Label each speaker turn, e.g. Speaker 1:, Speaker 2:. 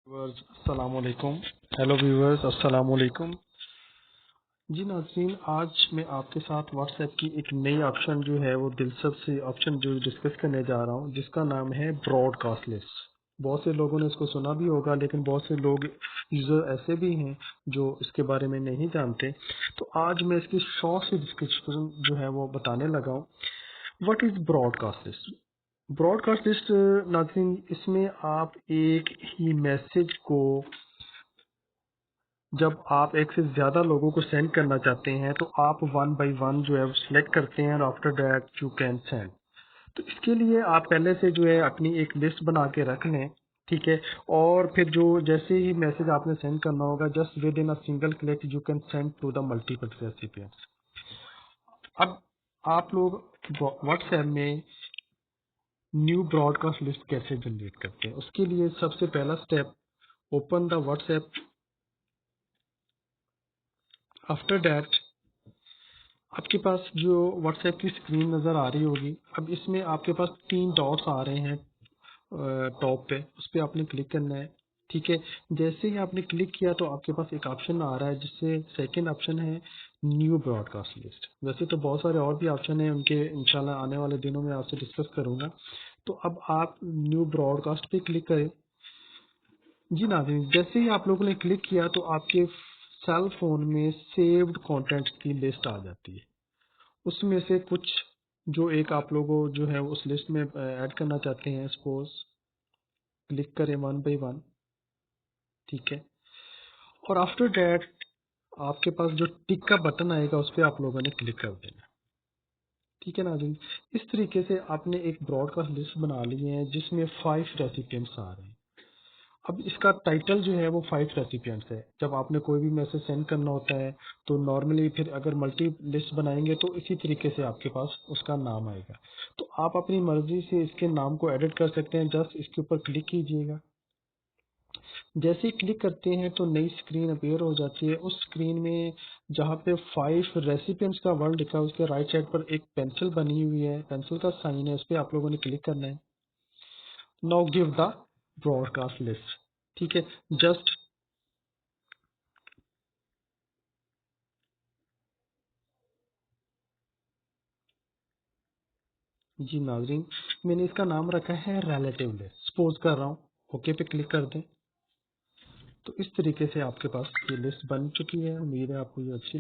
Speaker 1: Viewers अस्सलाम वालेकुम। Hello viewers अस्सलाम वालेकुम। जी नाज़रीन, आज मैं आपके साथ व्हाट्सएप की एक नई ऑप्शन जो है वो दिलचस्प सी ऑप्शन जो डिस्कस करने जा रहा हूँ, जिसका नाम है ब्रॉडकास्ट लिस्ट। बहुत से लोगों ने इसको सुना भी होगा, लेकिन बहुत से लोग यूज़र ऐसे भी हैं जो इसके बारे में नहीं जानते। तो आज मैं इसकी शॉर्ट सी डिस्क्रिप्शन जो है वो बताने लगा हूँ। What is broadcast list? Broadcast list नाज़रीन, इसमें आप एक ही मैसेज को जब आप एक से ज़्यादा लोगों को सेंड करना चाहते हैं तो आप वन बाय वन जो है सिलेक्ट करते हैं और after that you can send. तो इसके लिए आप पहले से जो है अपनी एक लिस्ट बना के रख लें, ठीक है। और फिर जो जैसे ही मैसेज आपने सेंड करना होगा, just within a single click you can send to the multiple recipients. अब आप लोग व्हाट्सएप में न्यू ब्रॉडकास्ट लिस्ट कैसे जनरेट करते हैं, उसके लिए सबसे पहला step, open the WhatsApp. After that आपके पास जो व्हाट्सएप की स्क्रीन नज़र आ रही होगी, अब इसमें आपके पास तीन डॉट्स आ रहे हैं टॉप पे, उस पर आपने क्लिक करना है, ठीक है। जैसे ही आपने क्लिक किया तो आपके पास एक ऑप्शन आ रहा है जिससे सेकंड ऑप्शन है न्यू ब्रॉडकास्ट लिस्ट। वैसे तो बहुत सारे और भी ऑप्शन हैं, उनके इंशाल्लाह आने वाले दिनों में आपसे डिस्कस करूंगा। तो अब आप न्यू ब्रॉडकास्ट पे क्लिक करें। जी नाज़रीन, जैसे ही आप लोगों ने क्लिक किया तो आपके सेल फोन में सेव्ड कंटेंट की लिस्ट आ जाती है। उसमें से कुछ जो एक आप लोगों जो है उस लिस्ट में ऐड करना चाहते हैं, सपोज क्लिक करें वन बाय वन, ठीक है। और आफ्टर दैट आपके पास जो टिक का बटन आएगा उस पर आप लोगों ने क्लिक कर देना, ठीक है नाज़रीन। इस तरीके से आपने एक ब्रॉडकास्ट लिस्ट बना ली है जिसमें 5 रेसिपिएंट्स आ रहे हैं। अब इसका टाइटल जो है वो 5 रेसिपिएंट्स है। जब आपने कोई भी मैसेज सेंड करना होता है तो नॉर्मली फिर अगर मल्टी लिस्ट बनाएंगे तो इसी तरीके से आपके पास उसका नाम आएगा। तो आप अपनी मर्जी से इसके नाम को एडिट कर सकते हैं, जस्ट इसके ऊपर क्लिक कीजिएगा। जैसे ही क्लिक करते हैं तो नई स्क्रीन अपीयर हो जाती है। उस स्क्रीन में जहाँ पे 5 रेसिपिएंट्स का वर्ड लिखा है उसके राइट साइड पर एक पेंसिल बनी हुई है, पेंसिल का साइन है, उस पर आप लोगों ने क्लिक करना है। Now give the broadcast list, ठीक है। जस्ट जी नाजरीन, मैंने इसका नाम रखा है रिलेटिव लिस्ट, सपोज कर रहा हूँ, ओके पे क्लिक कर दें। तो इस तरीके से आपके पास ये लिस्ट बन चुकी है। उम्मीद है आपको ये अच्छी